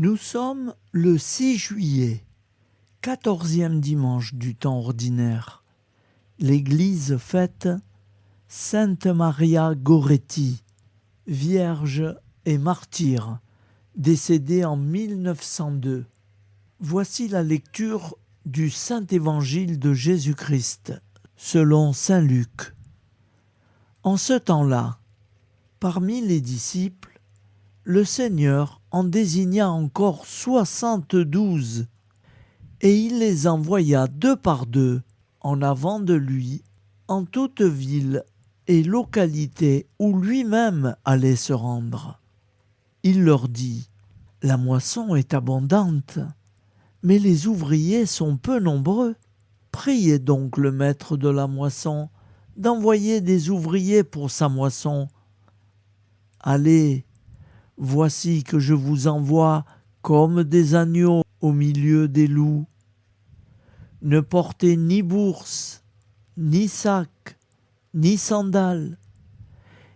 Nous sommes le 6 juillet, 14e dimanche du temps ordinaire. L'Église fête Sainte Maria Goretti, vierge et martyre, décédée en 1902. Voici la lecture du Saint-Évangile de Jésus-Christ, selon saint Luc. En ce temps-là, parmi les disciples, le Seigneur en désigna encore 72, et il les envoya deux par deux en avant de lui, en toute ville et localité où lui-même allait se rendre. Il leur dit : « La moisson est abondante, mais les ouvriers sont peu nombreux. Priez donc le maître de la moisson d'envoyer des ouvriers pour sa moisson. Allez, voici que je vous envoie comme des agneaux au milieu des loups. Ne portez ni bourse, ni sac, ni sandales,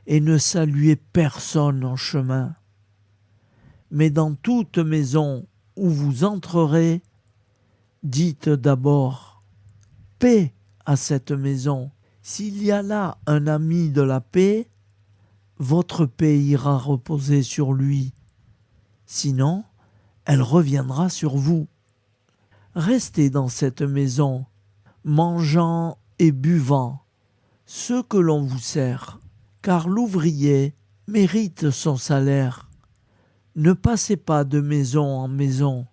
et ne saluez personne en chemin. Mais dans toute maison où vous entrerez, dites d'abord « Paix à cette maison ». S'il y a là un ami de la paix, votre paix ira reposer sur lui. Sinon, elle reviendra sur vous. Restez dans cette maison, mangeant et buvant ce que l'on vous sert, car l'ouvrier mérite son salaire. Ne passez pas de maison en maison.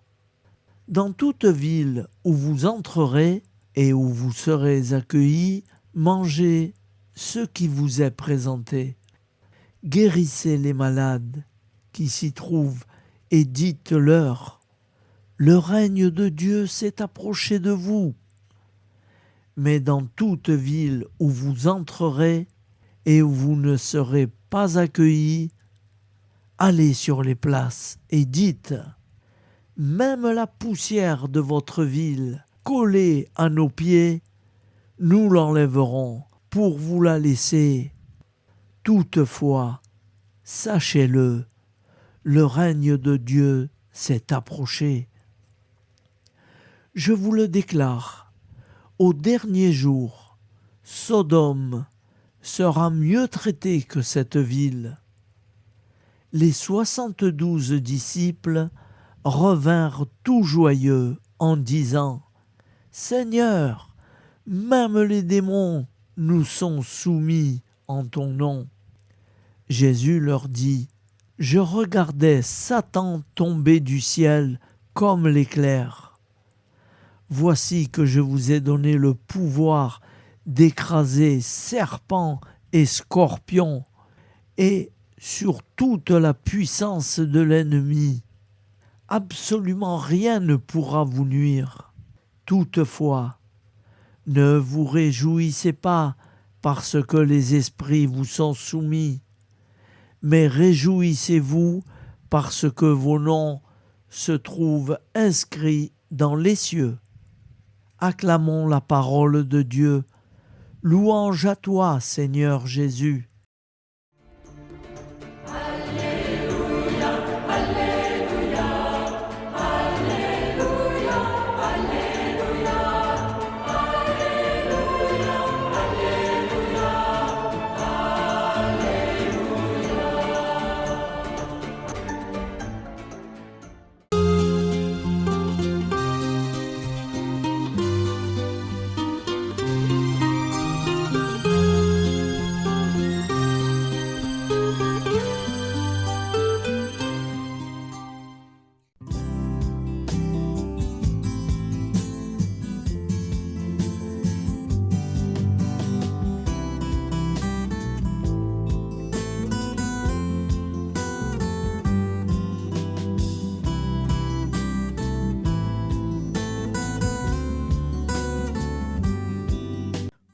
Dans toute ville où vous entrerez et où vous serez accueillis, mangez ce qui vous est présenté. Guérissez les malades qui s'y trouvent et dites-leur : le règne de Dieu s'est approché de vous. Mais dans toute ville où vous entrerez et où vous ne serez pas accueillis, allez sur les places et dites : même la poussière de votre ville, collée à nos pieds, nous l'enlèverons pour vous la laisser. Toutefois, sachez-le, le règne de Dieu s'est approché. Je vous le déclare, au dernier jour, Sodome sera mieux traitée que cette ville. Les 72 disciples revinrent tout joyeux en disant : Seigneur, même les démons nous sont soumis en ton nom. Jésus leur dit : Je regardais Satan tomber du ciel comme l'éclair. Voici que je vous ai donné le pouvoir d'écraser serpents et scorpions et sur toute la puissance de l'ennemi. Absolument rien ne pourra vous nuire. Toutefois, ne vous réjouissez pas parce que les esprits vous sont soumis, mais réjouissez-vous parce que vos noms se trouvent inscrits dans les cieux. Acclamons la parole de Dieu. Louange à toi, Seigneur Jésus.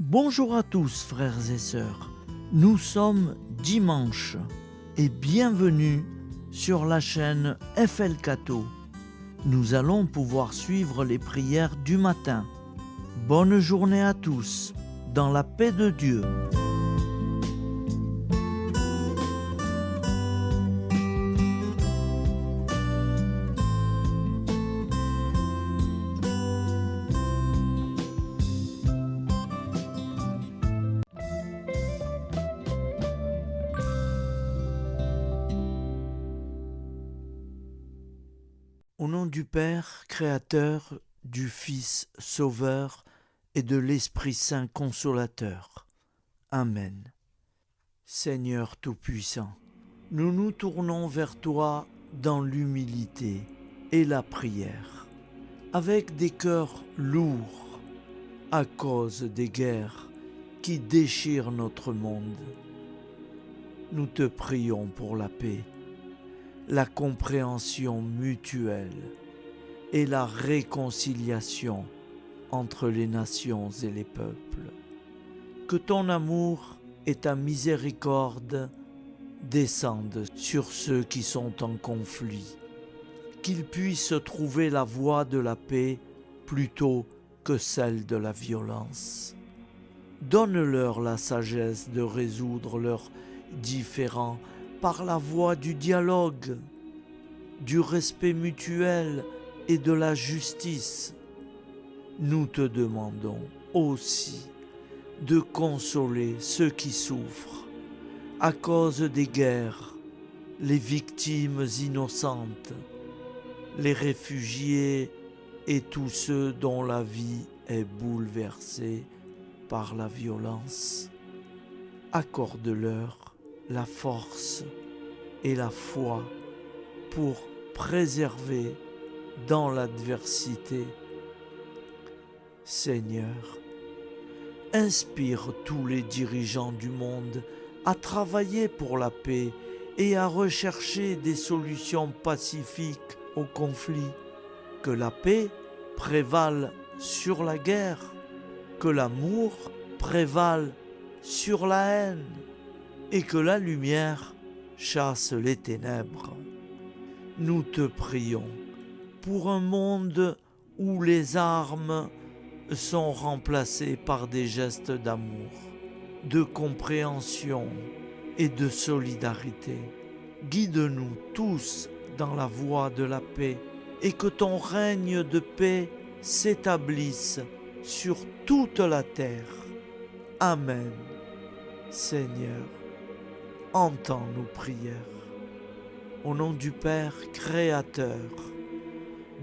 Bonjour à tous, frères et sœurs. Nous sommes dimanche et bienvenue sur la chaîne FL Cato. Nous allons pouvoir suivre les prières du matin. Bonne journée à tous, dans la paix de Dieu. Au nom du Père, Créateur, du Fils, Sauveur, et de l'Esprit Saint Consolateur. Amen. Seigneur Tout-Puissant, nous nous tournons vers toi dans l'humilité et la prière, avec des cœurs lourds à cause des guerres qui déchirent notre monde. Nous te prions pour la paix, la compréhension mutuelle et la réconciliation entre les nations et les peuples. Que ton amour et ta miséricorde descendent sur ceux qui sont en conflit, qu'ils puissent trouver la voie de la paix plutôt que celle de la violence. Donne-leur la sagesse de résoudre leurs différends par la voie du dialogue, du respect mutuel et de la justice. Nous te demandons aussi de consoler ceux qui souffrent à cause des guerres, les victimes innocentes, les réfugiés et tous ceux dont la vie est bouleversée par la violence. Accorde-leur la force et la foi pour préserver dans l'adversité. Seigneur, inspire tous les dirigeants du monde à travailler pour la paix et à rechercher des solutions pacifiques aux conflits. Que la paix prévale sur la guerre, que l'amour prévale sur la haine et que la lumière chasse les ténèbres. Nous te prions pour un monde où les armes sont remplacées par des gestes d'amour, de compréhension et de solidarité. Guide-nous tous dans la voie de la paix et que ton règne de paix s'établisse sur toute la terre. Amen. Seigneur, entends nos prières. Au nom du Père Créateur,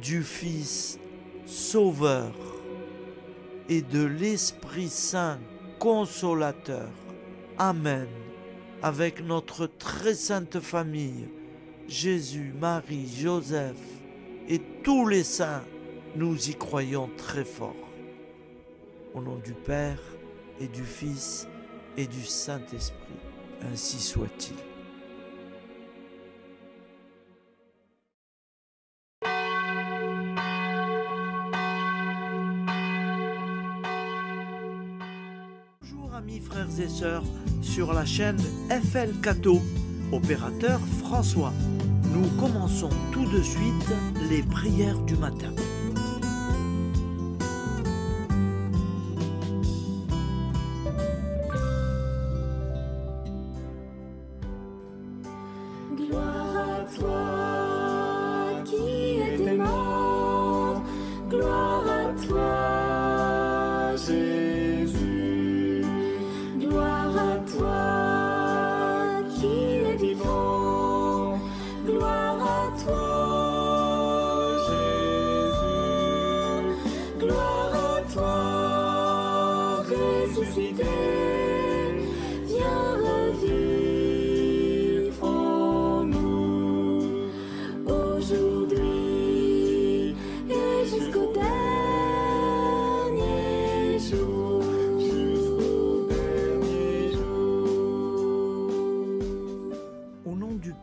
du Fils Sauveur et de l'Esprit Saint Consolateur. Amen. Avec notre très sainte famille, Jésus, Marie, Joseph et tous les saints, nous y croyons très fort. Au nom du Père et du Fils et du Saint-Esprit, ainsi soit-il. Bonjour amis frères et sœurs sur la chaîne FL Cato, opérateur François. Nous commençons tout de suite les prières du matin. Gloire à toi qui étais mort, gloire à toi Jésus, gloire à toi qui es vivant, gloire à toi Jésus, gloire à toi ressuscité, viens revivre.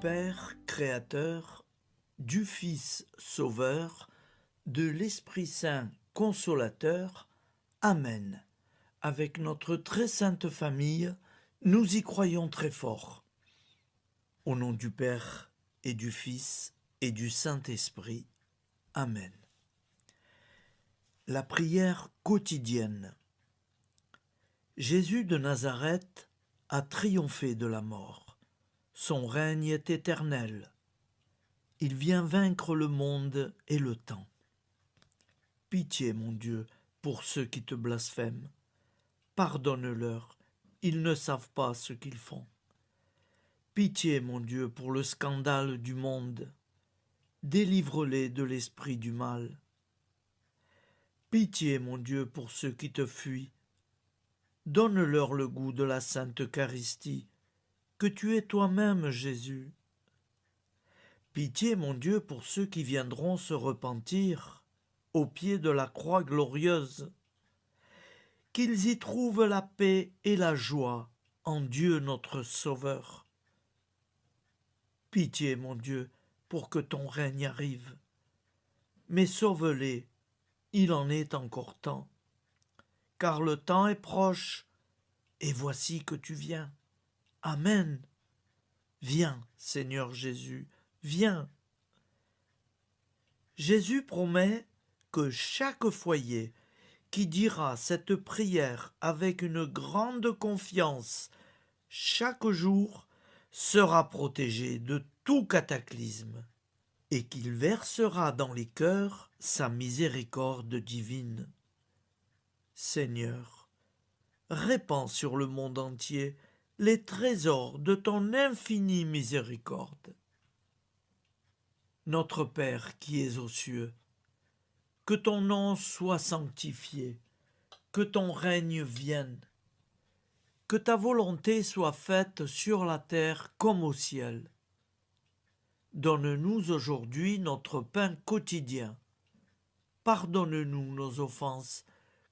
Père Créateur, du Fils Sauveur, de l'Esprit Saint Consolateur. Amen. Avec notre très sainte famille, nous y croyons très fort. Au nom du Père et du Fils et du Saint-Esprit. Amen. La prière quotidienne. Jésus de Nazareth a triomphé de la mort. Son règne est éternel. Il vient vaincre le monde et le temps. Pitié, mon Dieu, pour ceux qui te blasphèment. Pardonne-leur, ils ne savent pas ce qu'ils font. Pitié, mon Dieu, pour le scandale du monde. délivre-les de l'esprit du mal. Pitié, mon Dieu, pour ceux qui te fuient. Donne-leur le goût de la Sainte Eucharistie, que tu es toi-même, Jésus. Pitié, mon Dieu, pour ceux qui viendront se repentir au pied de la croix glorieuse, qu'ils y trouvent la paix et la joie en Dieu notre Sauveur. Pitié, mon Dieu, pour que ton règne arrive. Mais sauve-les, il en est encore temps, car le temps est proche, et voici que tu viens. Amen. Viens, Seigneur Jésus, viens. Jésus promet que chaque foyer qui dira cette prière avec une grande confiance chaque jour sera protégé de tout cataclysme et qu'il versera dans les cœurs sa miséricorde divine. Seigneur, répands sur le monde entier les trésors de ton infinie miséricorde. Notre Père qui es aux cieux, que ton nom soit sanctifié, que ton règne vienne, que ta volonté soit faite sur la terre comme au ciel. Donne-nous aujourd'hui notre pain quotidien. Pardonne-nous nos offenses,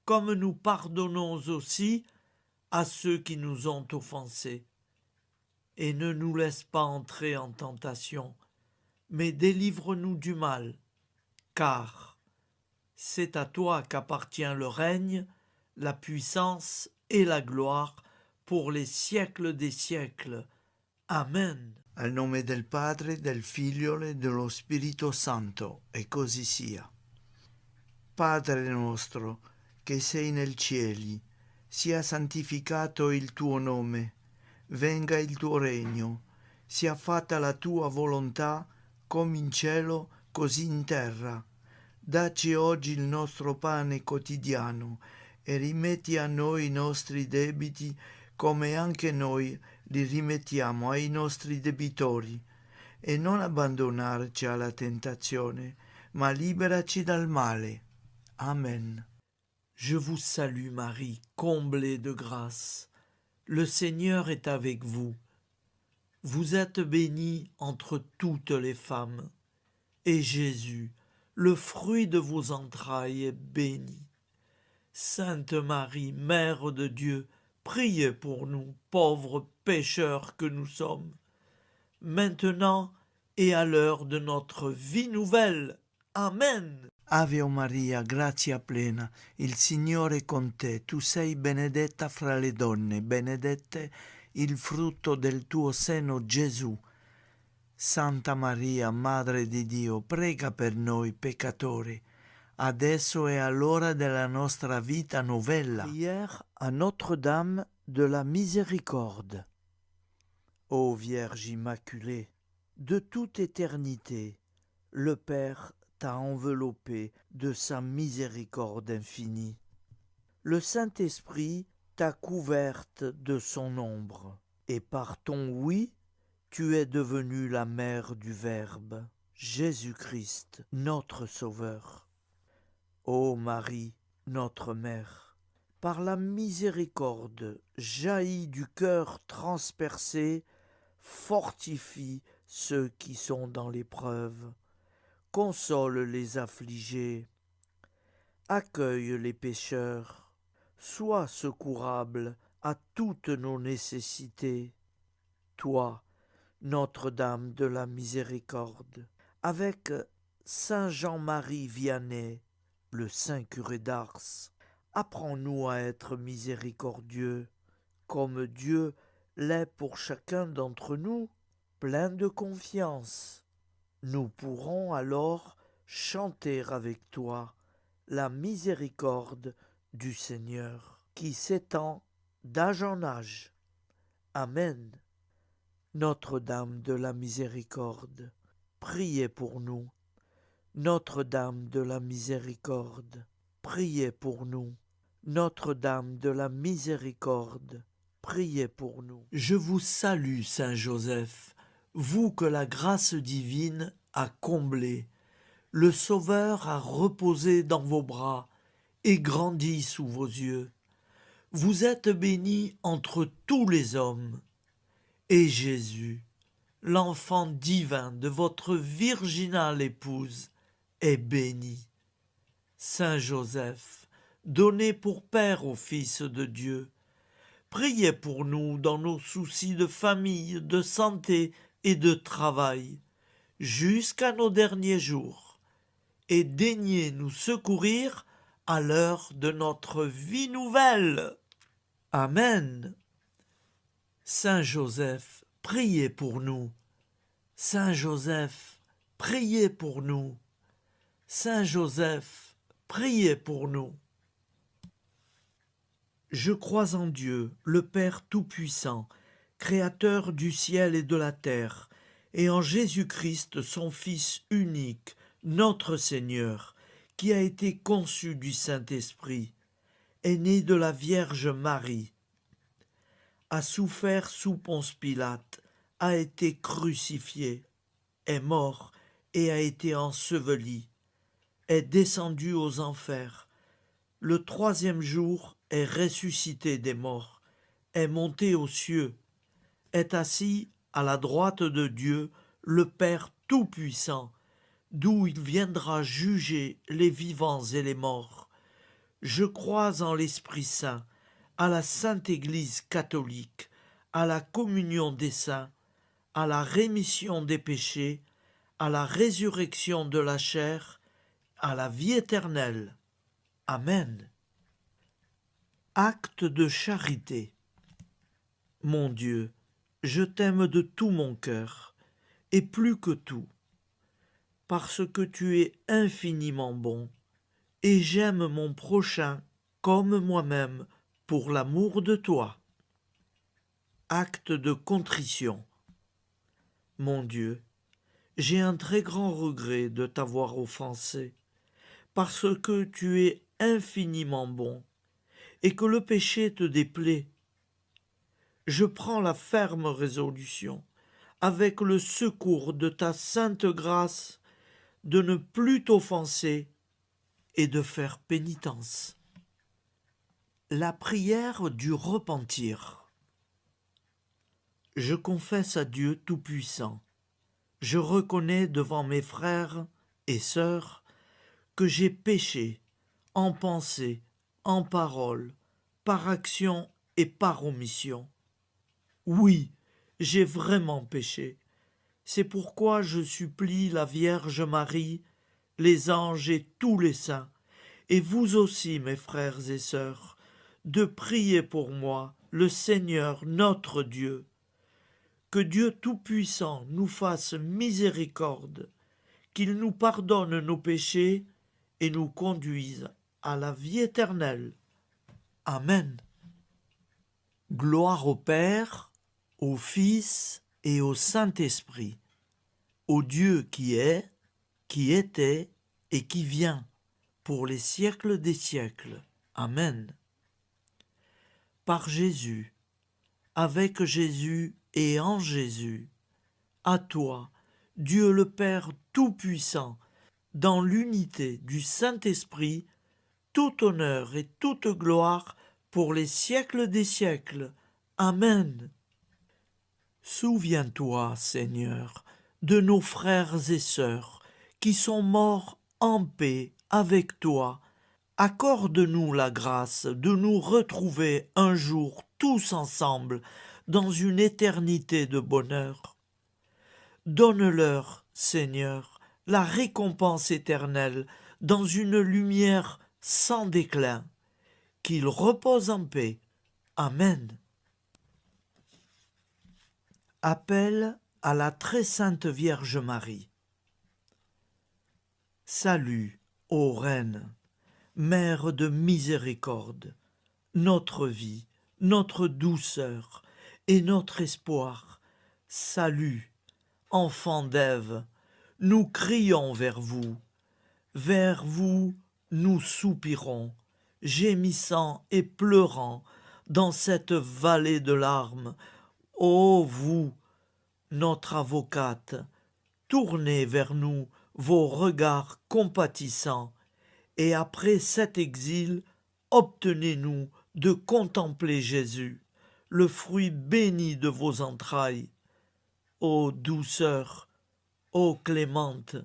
comme nous pardonnons aussi à ceux qui nous ont offensés. Et ne nous laisse pas entrer en tentation, mais délivre-nous du mal, car c'est à toi qu'appartient le règne, la puissance et la gloire pour les siècles des siècles. Amen. Al nome del Padre, del Figlio e dello Spirito Santo, e così sia. Padre nostro, che sei nel cieli, sia santificato il tuo nome, venga il tuo regno, sia fatta la tua volontà, come in cielo, così in terra. Dacci oggi il nostro pane quotidiano e rimetti a noi i nostri debiti come anche noi li rimettiamo ai nostri debitori, e non abbandonarci alla tentazione, ma liberaci dal male. Amen. Je vous salue Marie, comblée de grâce. Le Seigneur est avec vous. Vous êtes bénie entre toutes les femmes, et Jésus, le fruit de vos entrailles, est béni. Sainte Marie, Mère de Dieu, priez pour nous, pauvres pécheurs que nous sommes, maintenant et à l'heure de notre vie nouvelle. Amen. Ave Maria, grazia plena, il Signore è con te, tu sei benedetta fra le donne, benedetto il frutto del tuo seno, Gesù. Santa Maria, Madre di Dio, prega per noi peccatori, adesso e all'ora della nostra vita novella. Prière à Notre-Dame de la Miséricorde. Ô Vierge Immaculée, de toute éternité, le Père t'a enveloppé de sa miséricorde infinie. Le Saint-Esprit t'a couverte de son ombre, et par ton oui, tu es devenue la mère du Verbe, Jésus-Christ, notre Sauveur. Ô Marie, notre Mère, par la miséricorde jaillie du cœur transpercé, fortifie ceux qui sont dans l'épreuve, console les affligés, accueille les pécheurs, sois secourable à toutes nos nécessités. Toi, Notre-Dame de la Miséricorde, avec Saint Jean-Marie Vianney, le saint curé d'Ars, apprends-nous à être miséricordieux, comme Dieu l'est pour chacun d'entre nous, plein de confiance. Nous pourrons alors chanter avec toi la miséricorde du Seigneur, qui s'étend d'âge en âge. Amen. Notre-Dame de la Miséricorde, priez pour nous. Notre-Dame de la Miséricorde, priez pour nous. Notre-Dame de la Miséricorde, priez pour nous. Je vous salue, Saint Joseph, vous que la grâce divine a comblé, le Sauveur a reposé dans vos bras et grandi sous vos yeux. Vous êtes bénie entre tous les hommes, et Jésus, l'enfant divin de votre virginale épouse, est béni. Saint Joseph, donné pour Père au Fils de Dieu, priez pour nous dans nos soucis de famille, de santé et de travail, jusqu'à nos derniers jours, et daignez nous secourir à l'heure de notre vie nouvelle. Amen. Saint Joseph, priez pour nous. Saint Joseph, priez pour nous. Saint Joseph, priez pour nous. Je crois en Dieu, le Père Tout-Puissant, Créateur du ciel et de la terre, et en Jésus-Christ, son Fils unique, notre Seigneur, qui a été conçu du Saint-Esprit, est né de la Vierge Marie, a souffert sous Ponce Pilate, a été crucifié, est mort et a été enseveli, est descendu aux enfers, le troisième jour est ressuscité des morts, est monté aux cieux, est assis à la droite de Dieu, le Père Tout-Puissant, d'où il viendra juger les vivants et les morts. Je crois en l'Esprit Saint, à la Sainte Église catholique, à la communion des saints, à la rémission des péchés, à la résurrection de la chair, à la vie éternelle. Amen. Acte de charité. Mon Dieu, je t'aime de tout mon cœur, et plus que tout, parce que tu es infiniment bon, et j'aime mon prochain comme moi-même pour l'amour de toi. Acte de contrition. Mon Dieu, j'ai un très grand regret de t'avoir offensé, parce que tu es infiniment bon, et que le péché te déplaît. Je prends la ferme résolution, avec le secours de ta sainte grâce, de ne plus t'offenser et de faire pénitence. La prière du repentir. Je confesse à Dieu Tout-Puissant, je reconnais devant mes frères et sœurs que j'ai péché en pensée, en parole, par action et par omission. Oui, j'ai vraiment péché. C'est pourquoi je supplie la Vierge Marie, les anges et tous les saints, et vous aussi, mes frères et sœurs, de prier pour moi, le Seigneur notre Dieu. Que Dieu Tout-Puissant nous fasse miséricorde, qu'il nous pardonne nos péchés et nous conduise à la vie éternelle. Amen. Gloire au Père, au Fils et au Saint-Esprit, au Dieu qui est, qui était et qui vient, pour les siècles des siècles. Amen. Par Jésus, avec Jésus et en Jésus, à toi, Dieu le Père Tout-Puissant, dans l'unité du Saint-Esprit, tout honneur et toute gloire pour les siècles des siècles. Amen. Souviens-toi, Seigneur, de nos frères et sœurs qui sont morts en paix avec toi. Accorde-nous la grâce de nous retrouver un jour tous ensemble dans une éternité de bonheur. Donne-leur, Seigneur, la récompense éternelle dans une lumière sans déclin. Qu'ils reposent en paix. Amen. Appel à la très sainte Vierge Marie. Salut, ô Reine, Mère de miséricorde, notre vie, notre douceur et notre espoir. Salut, enfant d'Ève, nous crions vers vous. Vers vous, nous soupirons, gémissant et pleurant dans cette vallée de larmes. Ô vous, notre avocate, tournez vers nous vos regards compatissants, et après cet exil, obtenez-nous de contempler Jésus, le fruit béni de vos entrailles. Ô douceur, ô clémente,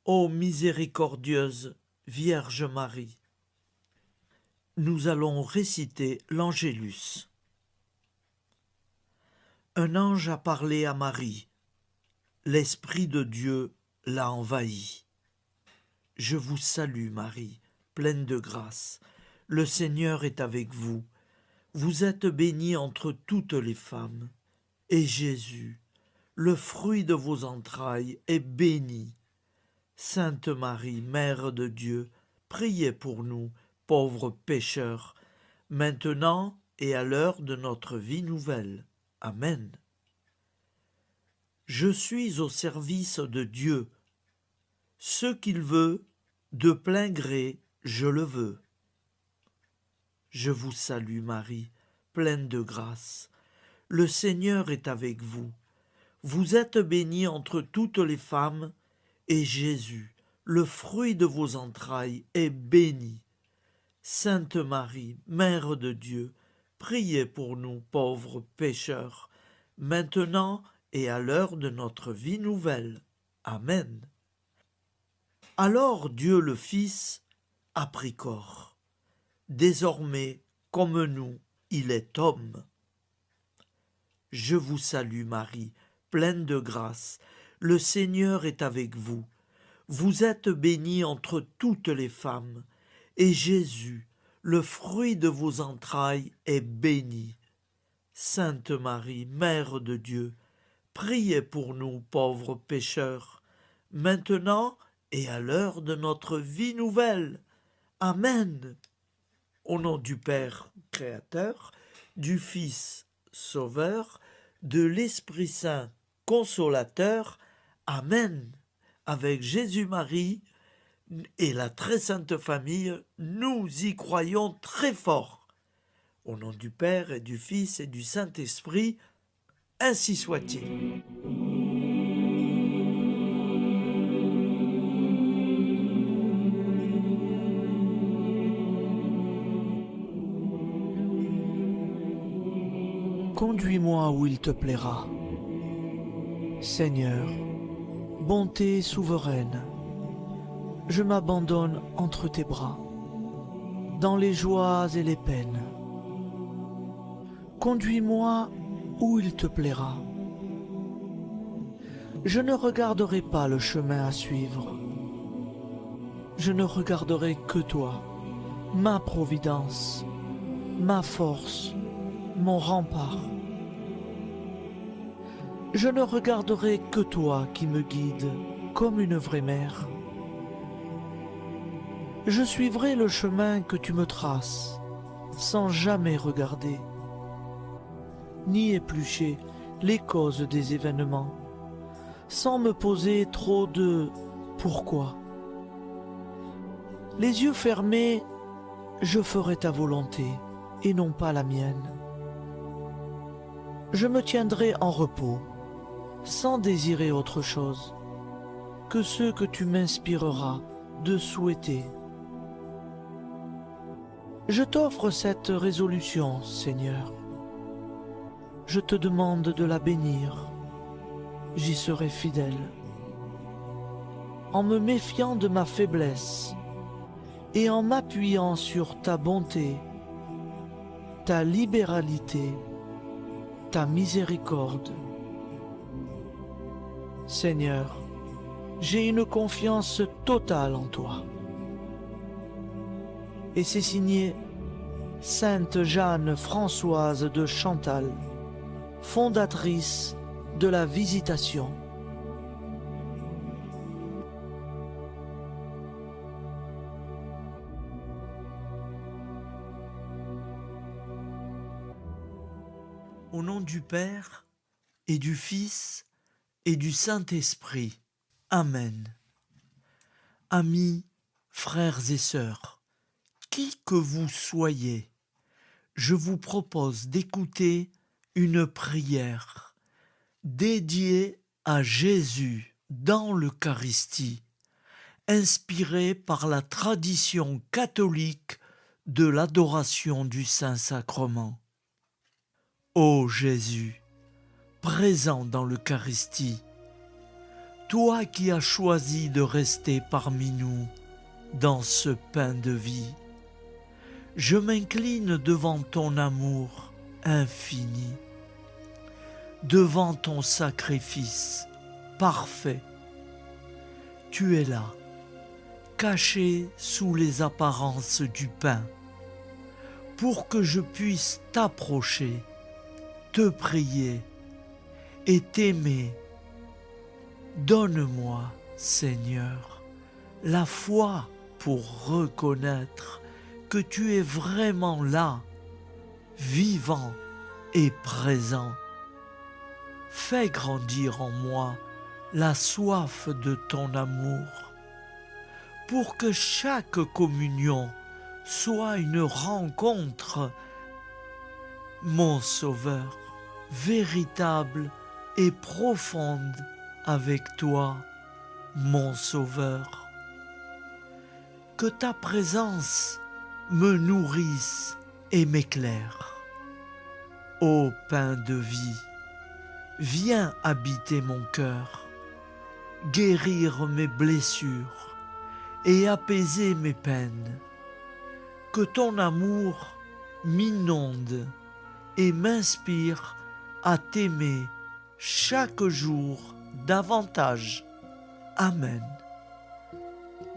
ô miséricordieuse Vierge Marie. Nous allons réciter l'Angélus. Un ange a parlé à Marie. L'Esprit de Dieu l'a envahie. Je vous salue Marie, pleine de grâce. Le Seigneur est avec vous. Vous êtes bénie entre toutes les femmes. Et Jésus, le fruit de vos entrailles, est béni. Sainte Marie, Mère de Dieu, priez pour nous, pauvres pécheurs, maintenant et à l'heure de notre vie nouvelle. Amen. Je suis au service de Dieu. Ce qu'il veut, de plein gré, je le veux. Je vous salue Marie, pleine de grâce. Le Seigneur est avec vous. Vous êtes bénie entre toutes les femmes, et Jésus, le fruit de vos entrailles, est béni. Sainte Marie, Mère de Dieu, priez pour nous pauvres pécheurs, maintenant et à l'heure de notre vie nouvelle. Amen. Alors Dieu le Fils a pris corps. Désormais, comme nous, il est homme. Je vous salue Marie, pleine de grâce. Le Seigneur est avec vous. Vous êtes bénie entre toutes les femmes, et Jésus, le fruit de vos entrailles, est béni. Sainte Marie, Mère de Dieu, priez pour nous pauvres pécheurs, maintenant et à l'heure de notre vie nouvelle. Amen. Au nom du Père Créateur, du Fils Sauveur, de l'Esprit Saint Consolateur. Amen. Avec Jésus-Marie et la très sainte famille, nous y croyons très fort. Au nom du Père et du Fils et du Saint-Esprit, ainsi soit-il. Conduis-moi où il te plaira. Seigneur, bonté souveraine, je m'abandonne entre tes bras, dans les joies et les peines. Conduis-moi où il te plaira. Je ne regarderai pas le chemin à suivre. Je ne regarderai que toi, ma providence, ma force, mon rempart. Je ne regarderai que toi qui me guides comme une vraie mère. Je suivrai le chemin que tu me traces, sans jamais regarder, ni éplucher les causes des événements, sans me poser trop de « pourquoi ». Les yeux fermés, je ferai ta volonté et non pas la mienne. Je me tiendrai en repos, sans désirer autre chose que ce que tu m'inspireras de souhaiter. Je t'offre cette résolution, Seigneur. Je te demande de la bénir. J'y serai fidèle. En me méfiant de ma faiblesse et en m'appuyant sur ta bonté, ta libéralité, ta miséricorde. Seigneur, j'ai une confiance totale en toi. Et c'est signé Sainte Jeanne Françoise de Chantal, fondatrice de la Visitation. Au nom du Père et du Fils et du Saint-Esprit. Amen. Amis, frères et sœurs, qui que vous soyez, je vous propose d'écouter une prière dédiée à Jésus. dans l'Eucharistie, inspirée par la tradition catholique de l'adoration du Saint-Sacrement. Ô Jésus, présent dans l'Eucharistie, toi qui as choisi de rester parmi nous dans ce pain de vie, je m'incline devant ton amour infini, devant ton sacrifice parfait. Tu es là, caché sous les apparences du pain, pour que je puisse t'approcher, te prier et t'aimer. Donne-moi, Seigneur, la foi pour reconnaître que tu es vraiment là, vivant et présent. Fais grandir en moi la soif de ton amour, pour que chaque communion soit une rencontre, mon Sauveur, véritable et profonde avec toi, mon Sauveur. Que ta présence me nourrisse et m'éclaire. Ô pain de vie, viens habiter mon cœur, guérir mes blessures et apaiser mes peines. Que ton amour m'inonde et m'inspire à t'aimer chaque jour davantage. Amen.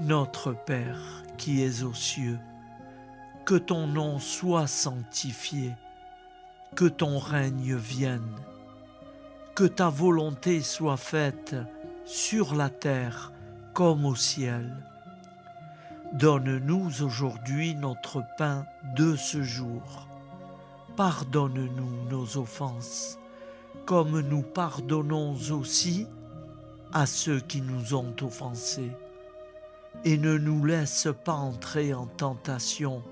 Notre Père qui es aux cieux, que ton nom soit sanctifié, que ton règne vienne, que ta volonté soit faite sur la terre comme au ciel. Donne-nous aujourd'hui notre pain de ce jour. Pardonne-nous nos offenses, comme nous pardonnons aussi à ceux qui nous ont offensés. Et ne nous laisse pas entrer en tentation,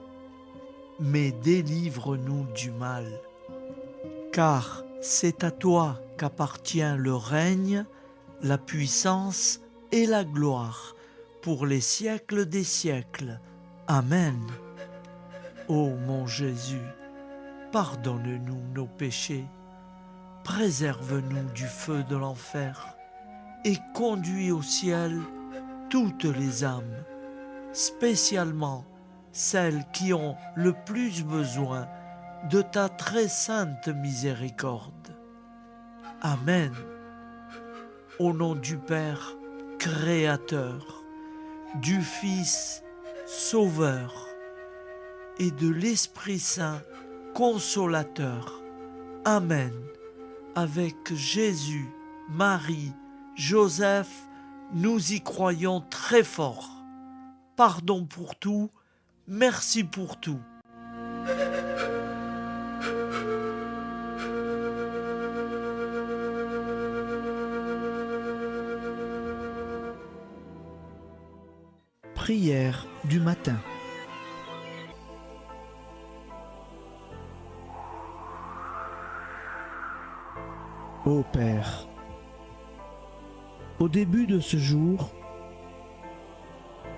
mais délivre-nous du mal. Car c'est à toi qu'appartient le règne, la puissance et la gloire pour les siècles des siècles. Amen. Ô mon Jésus, pardonne-nous nos péchés, préserve-nous du feu de l'enfer et conduis au ciel toutes les âmes, spécialement celles qui ont le plus besoin de ta très sainte miséricorde. Amen. Au nom du Père Créateur, du Fils Sauveur et de l'Esprit Saint Consolateur. Amen. Avec Jésus, Marie, Joseph, nous y croyons très fort. Pardon pour tout, merci pour tout. Prière du matin. Ô Père, au début de ce jour,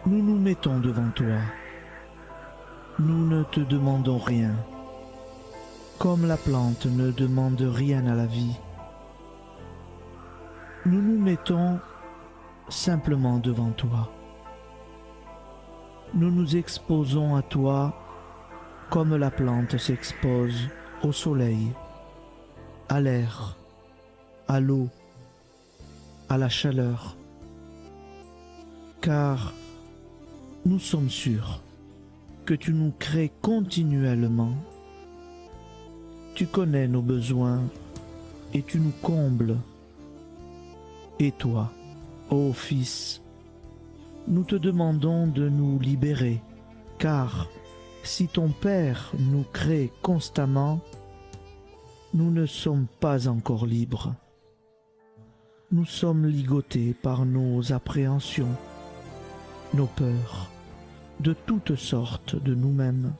nous nous mettons devant toi. Nous ne te demandons rien, comme la plante ne demande rien à la vie. Nous nous mettons simplement devant toi. Nous nous exposons à toi comme la plante s'expose au soleil, à l'air, à l'eau, à la chaleur, car nous sommes sûrs que tu nous crées continuellement. Tu connais nos besoins et tu nous combles. Et toi, ô Fils, nous te demandons de nous libérer, car si ton Père nous crée constamment, nous ne sommes pas encore libres. Nous sommes ligotés par nos appréhensions, nos peurs, de toutes sortes de nous-mêmes,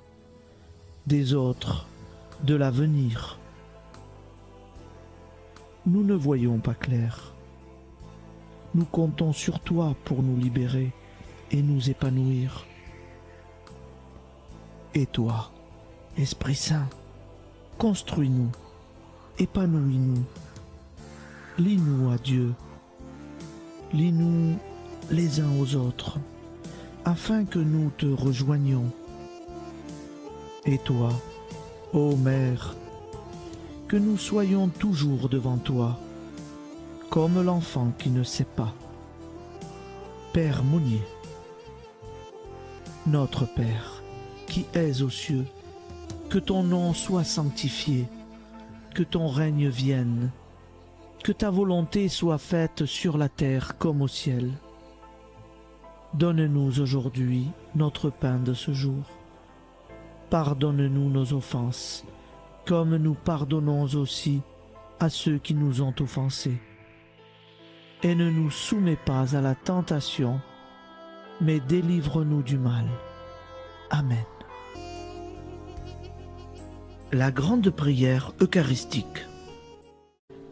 des autres, de l'avenir. Nous ne voyons pas clair. Nous comptons sur toi pour nous libérer et nous épanouir. Et toi, Esprit Saint, construis-nous, épanouis-nous, lie-nous à Dieu, lie-nous les uns aux autres, afin que nous te rejoignions. Et toi, ô Mère, que nous soyons toujours devant toi, comme l'enfant qui ne sait pas. Père Mounier, notre Père, qui es aux cieux, que ton nom soit sanctifié, que ton règne vienne, que ta volonté soit faite sur la terre comme au ciel. Donne-nous aujourd'hui notre pain de ce jour. Pardonne-nous nos offenses, comme nous pardonnons aussi à ceux qui nous ont offensés. Et ne nous soumets pas à la tentation, mais délivre-nous du mal. Amen. La grande prière eucharistique.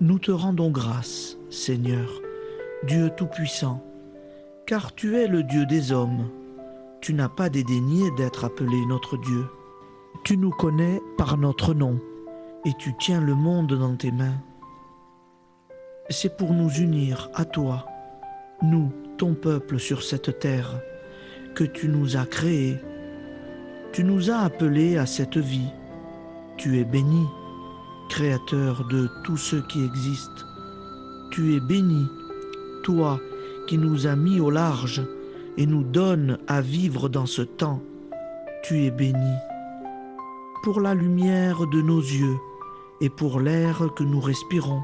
Nous te rendons grâce, Seigneur, Dieu Tout-Puissant, car tu es le Dieu des hommes. Tu n'as pas dédaigné d'être appelé notre Dieu. Tu nous connais par notre nom, et tu tiens le monde dans tes mains. C'est pour nous unir à toi, nous, ton peuple sur cette terre, que tu nous as créés. Tu nous as appelés à cette vie. Tu es béni, Créateur de tout ce qui existe. Tu es béni, toi qui nous as mis au large et nous donnes à vivre dans ce temps. Tu es béni. Pour la lumière de nos yeux et pour l'air que nous respirons,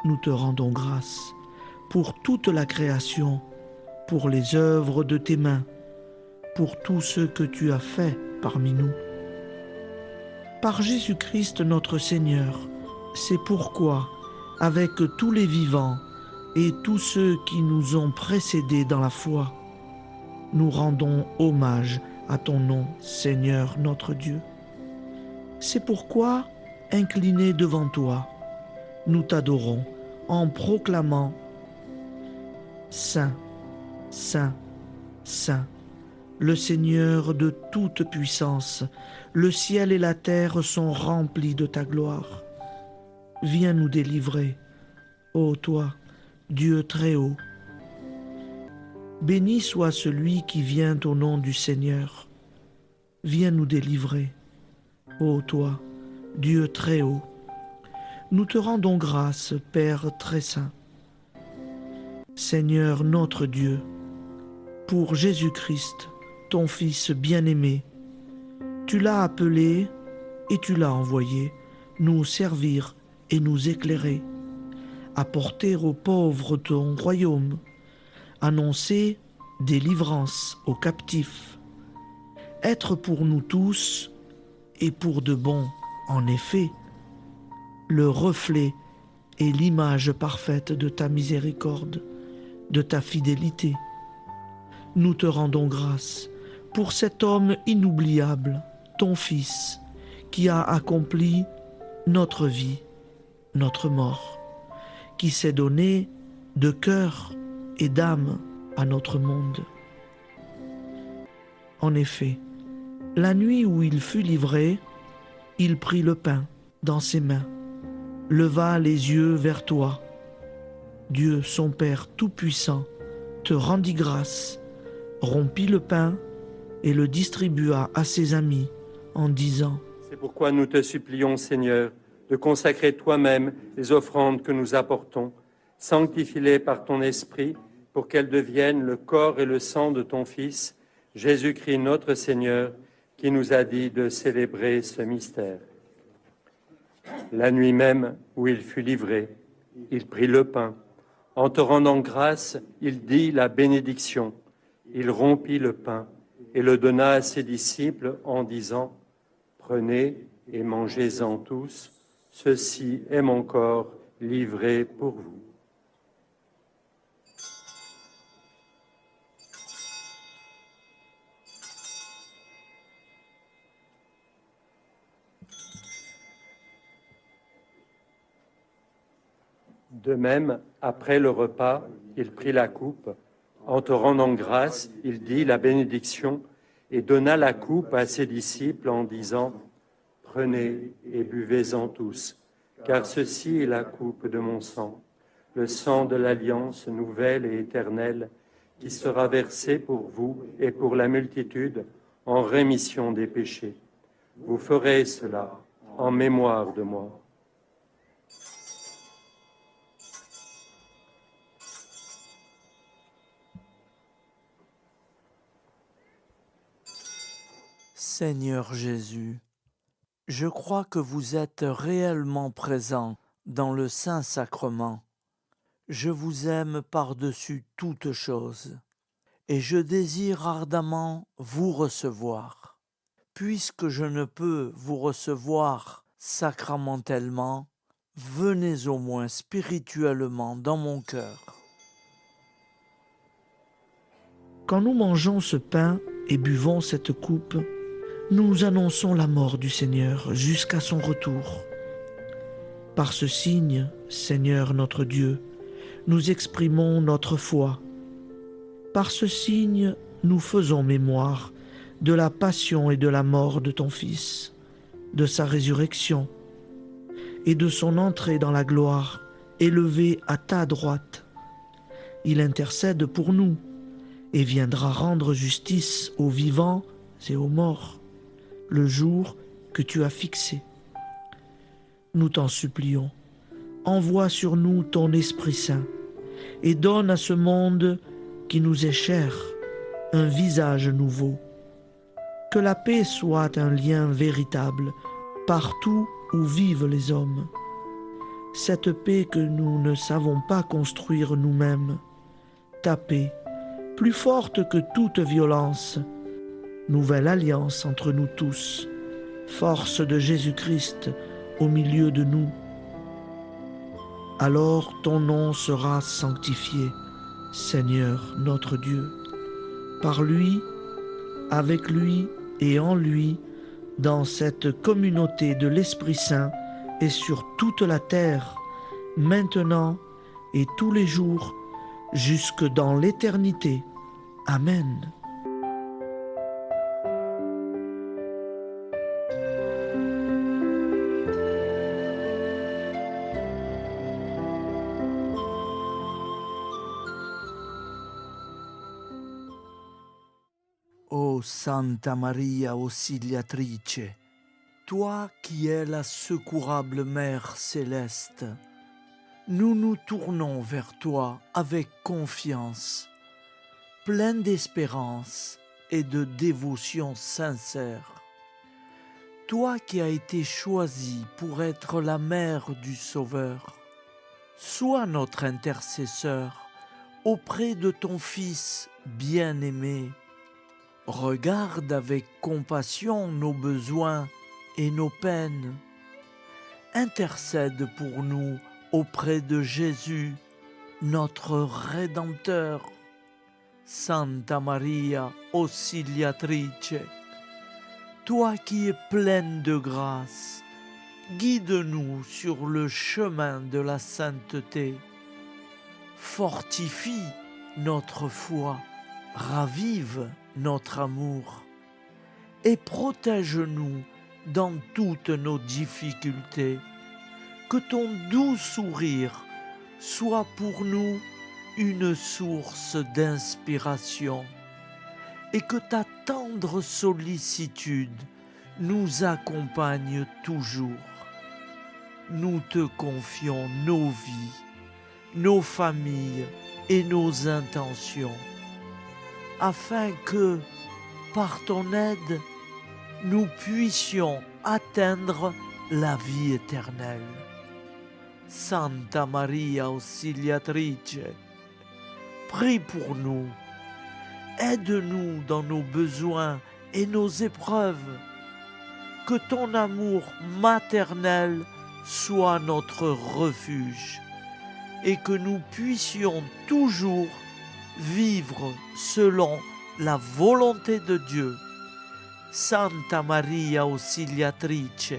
nous te rendons grâce. Pour toute la création, pour les œuvres de tes mains, pour tout ce que tu as fait parmi nous. Par Jésus-Christ notre Seigneur, c'est pourquoi, avec tous les vivants et tous ceux qui nous ont précédés dans la foi, nous rendons hommage à ton nom, Seigneur notre Dieu. C'est pourquoi, inclinés devant toi, nous t'adorons en proclamant « Saint, Saint, Saint ». Le Seigneur de toute puissance, le ciel et la terre sont remplis de ta gloire. Viens nous délivrer, ô toi, Dieu très haut. Béni soit celui qui vient au nom du Seigneur. Viens nous délivrer, ô toi, Dieu très haut. Nous te rendons grâce, Père très saint. Seigneur notre Dieu, pour Jésus-Christ, ton Fils bien-aimé, tu l'as appelé et tu l'as envoyé nous servir et nous éclairer, apporter aux pauvres ton royaume, annoncer délivrance aux captifs, être pour nous tous et pour de bon, en effet, le reflet et l'image parfaite de ta miséricorde, de ta fidélité. Nous te rendons grâce pour cet homme inoubliable, ton Fils, qui a accompli notre vie, notre mort, qui s'est donné de cœur et d'âme à notre monde. En effet, la nuit où il fut livré, il prit le pain dans ses mains, leva les yeux vers toi. Dieu, son Père Tout-Puissant, te rendit grâce, rompit le pain et le distribua à ses amis en disant : C'est pourquoi nous te supplions, Seigneur, de consacrer toi-même les offrandes que nous apportons. Sanctifie-les par ton Esprit pour qu'elles deviennent le corps et le sang de ton Fils, Jésus-Christ notre Seigneur, qui nous a dit de célébrer ce mystère. La nuit même où il fut livré, il prit le pain. En te rendant grâce, il dit la bénédiction. Il rompit le pain et le donna à ses disciples en disant : Prenez et mangez-en tous, ceci est mon corps livré pour vous. De même, après le repas, il prit la coupe. En te rendant grâce, il dit la bénédiction et donna la coupe à ses disciples en disant « Prenez et buvez-en tous, car ceci est la coupe de mon sang, le sang de l'alliance nouvelle et éternelle, qui sera versé pour vous et pour la multitude en rémission des péchés. Vous ferez cela en mémoire de moi. » Seigneur Jésus, je crois que vous êtes réellement présent dans le Saint-Sacrement. Je vous aime par-dessus toute chose et je désire ardemment vous recevoir. Puisque je ne peux vous recevoir sacramentellement, venez au moins spirituellement dans mon cœur. Quand nous mangeons ce pain et buvons cette coupe, nous annonçons la mort du Seigneur jusqu'à son retour. Par ce signe, Seigneur notre Dieu, nous exprimons notre foi. Par ce signe, nous faisons mémoire de la passion et de la mort de ton Fils, de sa résurrection et de son entrée dans la gloire, élevé à ta droite. Il intercède pour nous et viendra rendre justice aux vivants et aux morts, le jour que tu as fixé. Nous t'en supplions, envoie sur nous ton Esprit Saint et donne à ce monde qui nous est cher un visage nouveau. Que la paix soit un lien véritable partout où vivent les hommes. Cette paix que nous ne savons pas construire nous-mêmes. Ta paix, plus forte que toute violence. Nouvelle alliance entre nous tous. Force de Jésus-Christ au milieu de nous. Alors ton nom sera sanctifié, Seigneur notre Dieu. Par lui, avec lui et en lui, dans cette communauté de l'Esprit Saint et sur toute la terre, maintenant et tous les jours, jusque dans l'éternité. Amen. Ô Santa Maria Auxiliatrice, toi qui es la secourable Mère céleste, nous nous tournons vers toi avec confiance, plein d'espérance et de dévotion sincère. Toi qui as été choisie pour être la mère du Sauveur, sois notre intercesseur auprès de ton Fils bien-aimé. Regarde avec compassion nos besoins et nos peines. Intercède pour nous auprès de Jésus, notre Rédempteur. Santa Maria Auxiliatrice, toi qui es pleine de grâce, guide-nous sur le chemin de la sainteté. Fortifie notre foi, ravive notre amour et protège-nous dans toutes nos difficultés. Que ton doux sourire soit pour nous une source d'inspiration et que ta tendre sollicitude nous accompagne toujours. Nous te confions nos vies, nos familles et nos intentions, afin que, par ton aide, nous puissions atteindre la vie éternelle. Santa Maria Auxiliatrice, prie pour nous, aide-nous dans nos besoins et nos épreuves, que ton amour maternel soit notre refuge et que nous puissions toujours vivre selon la volonté de Dieu. Santa Maria Auxiliatrice,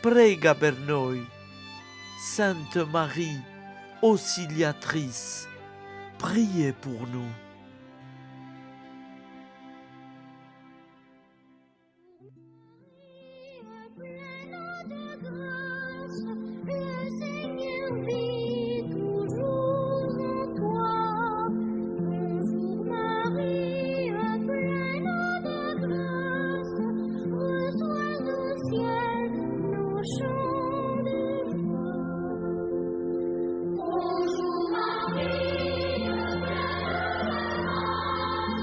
prega per noi. Sainte Marie, auxiliatrice, priez pour nous. Le Seigneur vit toujours en toi. Bonjour Marie, pleine de grâce, reçois au ciel nos chants de joie. Bonjour Marie, pleine de grâce,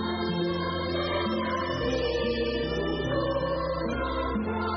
le Seigneur vit toujours en toi.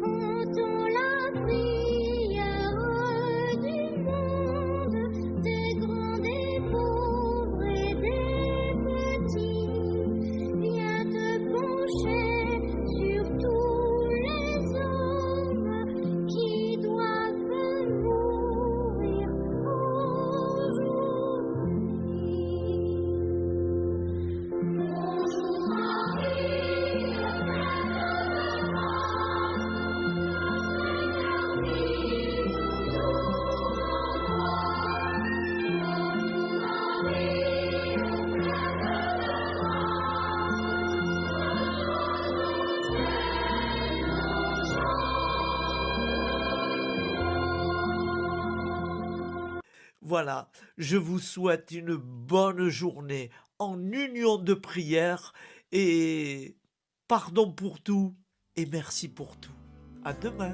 Entends la prière du monde, des grands, des pauvres et des petits. Viens te pencher sur tous les hommes qui doivent mourir aujourd'hui. Bonjour Marie, Voilà, je vous souhaite une bonne journée en union de prière et pardon pour tout et merci pour tout. À demain.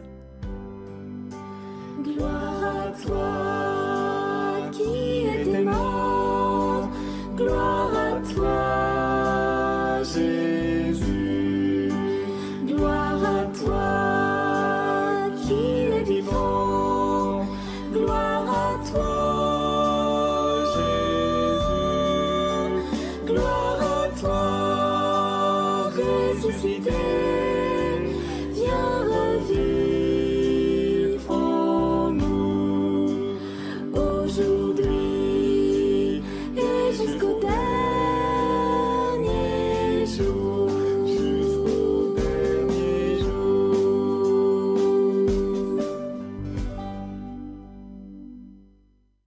Gloire à toi qui étais mort, gloire à toi Jésus, gloire à toi qui es vivant, gloire à toi